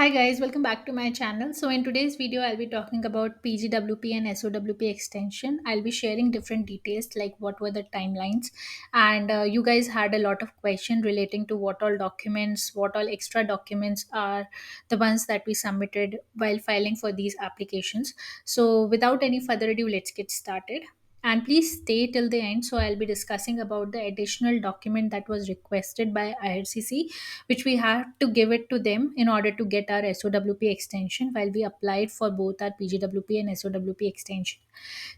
Hi guys, welcome back to my channel. So in today's video, I'll be talking about PGWP and SOWP extension. I'll be sharing different details like what were the timelines, and you guys had a lot of questions relating to what all documents, what all extra documents are the ones that we submitted while filing for these applications. So without any further ado, let's get started. And please stay till the end. So I'll be discussing about the additional document that was requested by IRCC, which we have to give it to them in order to get our SOWP extension while we applied for both our PGWP and SOWP extension.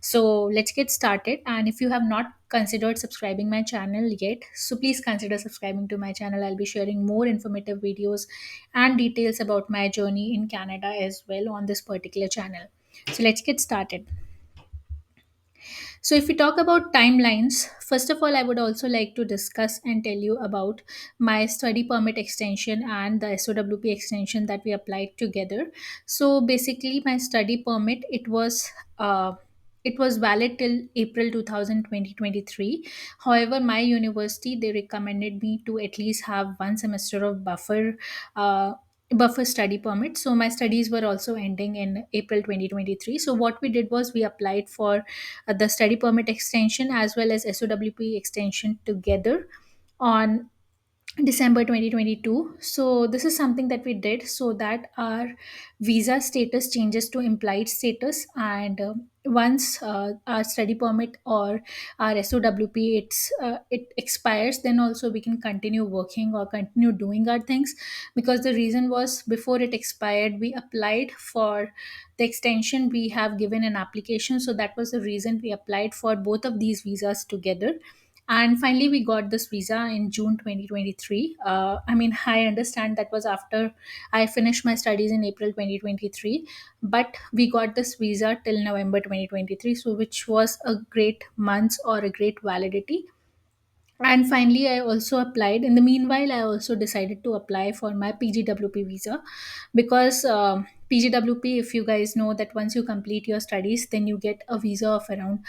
So let's get started. And if you have not considered subscribing my channel yet, so please consider subscribing to my channel. I'll be sharing more informative videos and details about my journey in Canada as well on this particular channel. So let's get started. So, if we talk about timelines, first of all, I would also like to discuss and tell you about my study permit extension and the SOWP extension that we applied together. So, basically, my study permit it was valid till April 2023. However, my university they recommended me to at least have one semester of uh, buffer study permit. So my studies were also ending in April 2023. So what we did was we applied for the study permit extension as well as SOWP extension together on December 2022. So this is something that we did so that our visa status changes to implied status, and once our study permit or our SOWP it expires, then also we can continue working or continue doing our things. Because the reason was before it expired, we applied for the extension. We have given an application, so that was the reason we applied for both of these visas together, and finally we got this visa in June 2023. I mean, I understand that was after I finished my studies in April 2023, but we got this visa till November 2023, so which was a great month or a great validity. And finally I also applied. In the meanwhile, I also decided to apply for my PGWP visa, because PGWP, if you guys know, that once you complete your studies, then you get a visa of around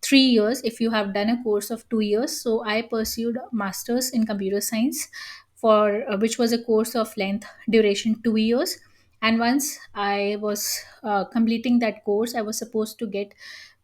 3 years if you have done a course of 2 years. So I pursued masters in computer science, for which was a course of length duration 2 years. And once I was completing that course, I was supposed to get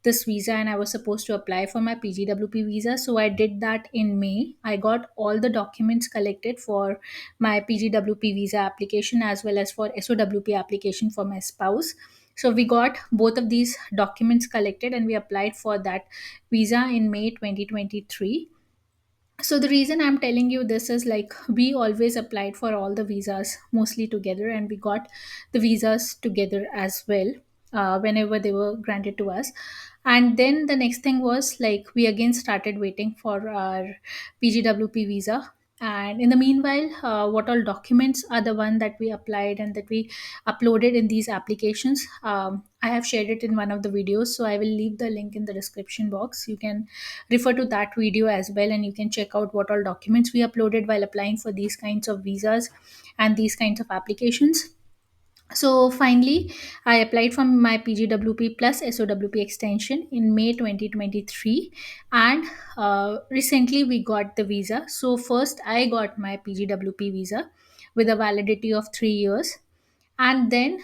this visa and I was supposed to apply for my PGWP visa. So I did that in May. I got all the documents collected for my PGWP visa application as well as for SOWP application for my spouse. So we got both of these documents collected and we applied for that visa in May 2023. So the reason I'm telling you this is like we always applied for all the visas mostly together, and we got the visas together as well whenever they were granted to us. And then the next thing was like we again started waiting for our PGWP visa. And in the meanwhile, what all documents are the one that we applied and that we uploaded in these applications? I have shared it in one of the videos, so I will leave the link in the description box. You can refer to that video as well, and you can check out what all documents we uploaded while applying for these kinds of visas and these kinds of applications. So finally, I applied for my PGWP plus SOWP extension in May 2023, and recently we got the visa. So first, I got my PGWP visa with a validity of 3 years, and then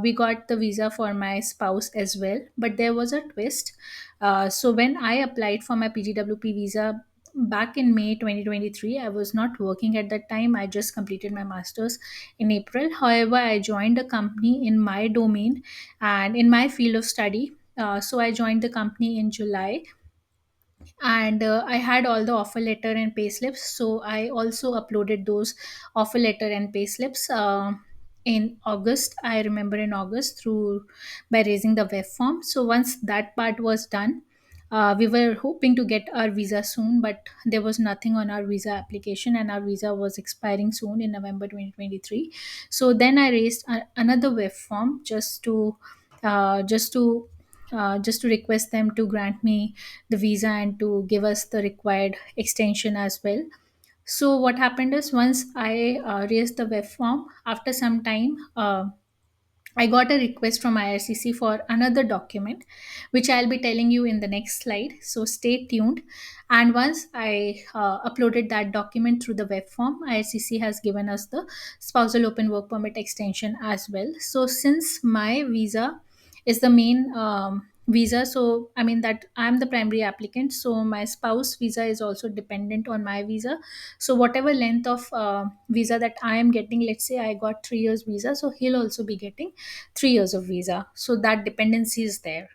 we got the visa for my spouse as well. But there was a twist. So when I applied for my PGWP visa back in May 2023, I was not working at that time. I just completed my masters in April. However, I joined a company in my domain and in my field of study. So I joined the company in July, and I had all the offer letter and pay slips. So I also uploaded those offer letter and pay slips in August. I remember in August through by raising the web form. So once that part was done, we were hoping to get our visa soon, but there was nothing on our visa application, and our visa was expiring soon in November 2023. So then I raised another web form just to uh, just to just to request them to grant me the visa and to give us the required extension as well. So what happened is once I raised the web form, after some time, I got a request from IRCC for another document, which I'll be telling you in the next slide. So stay tuned. And once I uploaded that document through the web form, IRCC has given us the spousal open work permit extension as well. So since my visa is the main visa, so I mean that I'm the primary applicant, so my spouse visa is also dependent on my visa. So whatever length of visa that I am getting, let's say I got 3 years visa, so he'll also be getting 3 years of visa. So that dependency is there.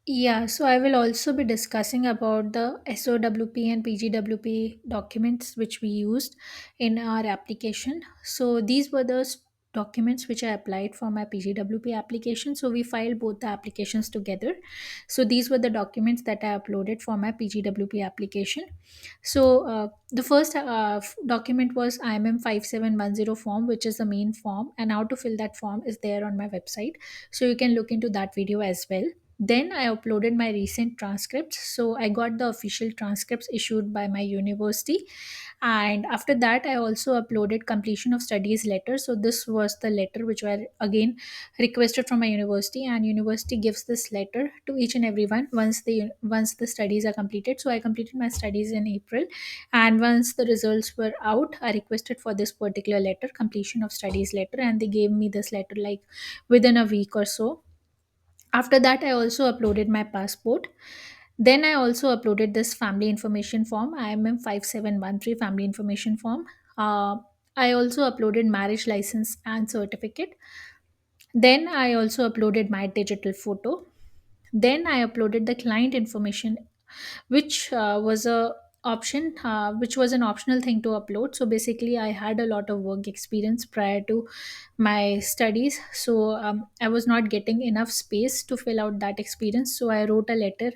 Yeah, so I will also be discussing about the SOWP and PGWP documents which we used in our application. So these were the documents which I applied for my PGWP application. So we filed both the applications together. So these were the documents that I uploaded for my PGWP application. So the first document was IMM5710 form, which is the main form, and how to fill that form is there on my website. So you can look into that video as well. Then I uploaded my recent transcripts. So I got the official transcripts issued by my university. And after that, I also uploaded completion of studies letter. So this was the letter which were again requested from my university, and university gives this letter to each and everyone once the studies are completed. So I completed my studies in April, and once the results were out, I requested for this particular letter, completion of studies letter, and they gave me this letter like within a week or so. After that, I also uploaded my passport. Then I also uploaded this family information form, IMM 5713 family information form. Uh, I also uploaded marriage license and certificate. Then I also uploaded my digital photo. Then I uploaded the client information, which was a option which was an optional thing to upload. So basically I had a lot of work experience prior to my studies, so I was not getting enough space to fill out that experience. So I wrote a letter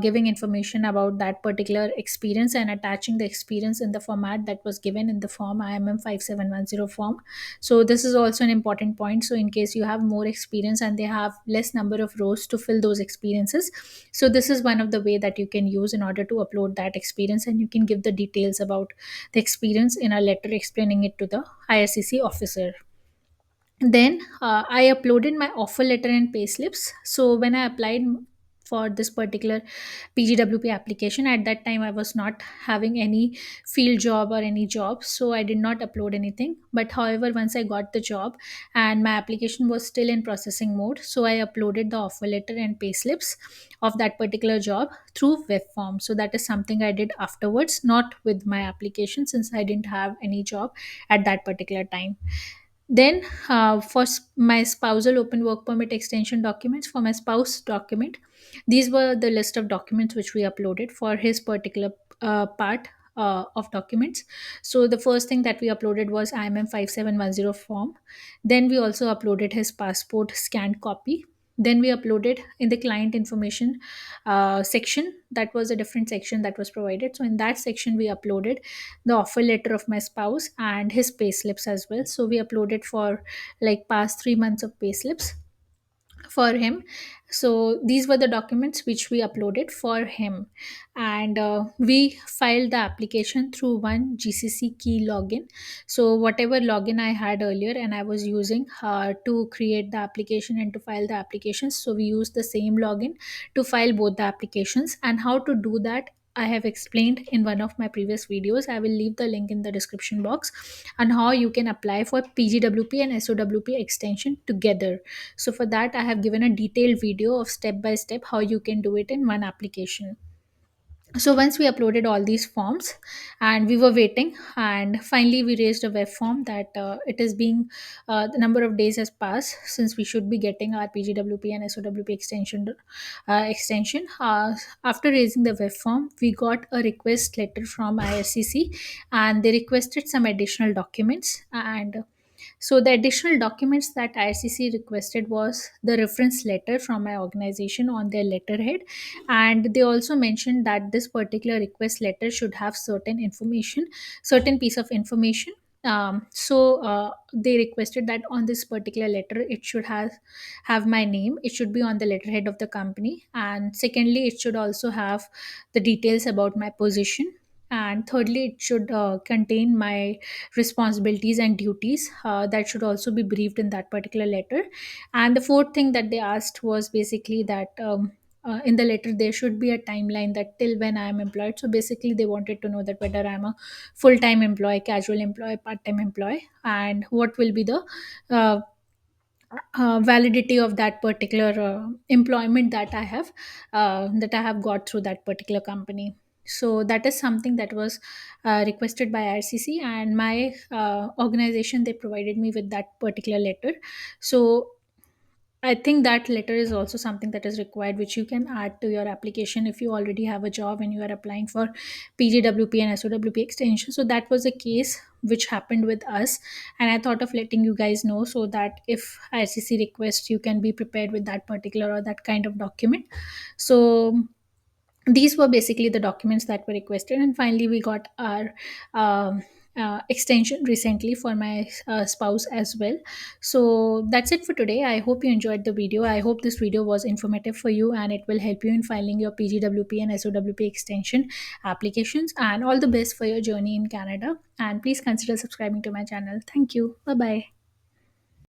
giving information about that particular experience and attaching the experience in the format that was given in the form IMM 5710 form. So this is also an important point. So in case you have more experience and they have less number of rows to fill those experiences, so this is one of the way that you can use in order to upload that experience, and you can give the details about the experience in a letter explaining it to the IRCC officer. Then I uploaded my offer letter and pay slips. So when I applied for this particular PGWP application, at that time I was not having any field job or any job, so I did not upload anything. But however, once I got the job and my application was still in processing mode, so I uploaded the offer letter and pay slips of that particular job through web form. So that is something I did afterwards, not with my application, since I didn't have any job at that particular time. Then, for my spousal open work permit extension documents, for my spouse document, these were the list of documents which we uploaded for his particular part of documents. So, the first thing that we uploaded was IMM 5710 form. Then, we also uploaded his passport scanned copy. Then, we uploaded in the client information section. That was a different section that was provided. So, in that section, we uploaded the offer letter of my spouse and his pay slips as well. So we uploaded for like past 3 months of pay slips for him. So these were the documents which we uploaded for him, and we filed the application through one GCC key login. So whatever login I had earlier and I was using to create the application and to file the applications, so we used the same login to file both the applications. And how to do that, I have explained in one of my previous videos. I will leave the link in the description box, and how you can apply for PGWP and SOWP extension together. So for that, I have given a detailed video of step by step how you can do it in one application. So once we uploaded all these forms and we were waiting, and finally we raised a web form that it is being the number of days has passed since we should be getting our PGWP and SOWP extension. After raising the web form, we got a request letter from IRCC, and they requested some additional documents. And so the additional documents that IRCC requested was the reference letter from my organization on their letterhead, and they also mentioned that this particular request letter should have certain information, certain piece of information. So they requested that on this particular letter it should have my name, it should be on the letterhead of the company, and secondly it should also have the details about my position, and thirdly it should contain my responsibilities and duties that should also be briefed in that particular letter. And the fourth thing that they asked was basically that in the letter there should be a timeline that till when I am employed. So basically they wanted to know that whether I'm a full-time employee, casual employee, part-time employee, and what will be the uh, validity of that particular employment that I have got through that particular company. So that is something that was requested by RCC, and my organization, they provided me with that particular letter. So I think that letter is also something that is required, which you can add to your application if you already have a job and you are applying for PGWP and SOWP extension. So that was a case which happened with us, and I thought of letting you guys know so that if ICC requests, you can be prepared with that particular or that kind of document. So these were basically the documents that were requested, and finally we got our extension recently for my spouse as well. So that's it for today. I hope you enjoyed the video. I hope this video was informative for you and it will help you in filing your PGWP and SOWP extension applications. And all the best for your journey in Canada, and please consider subscribing to my channel. Thank you. Bye bye.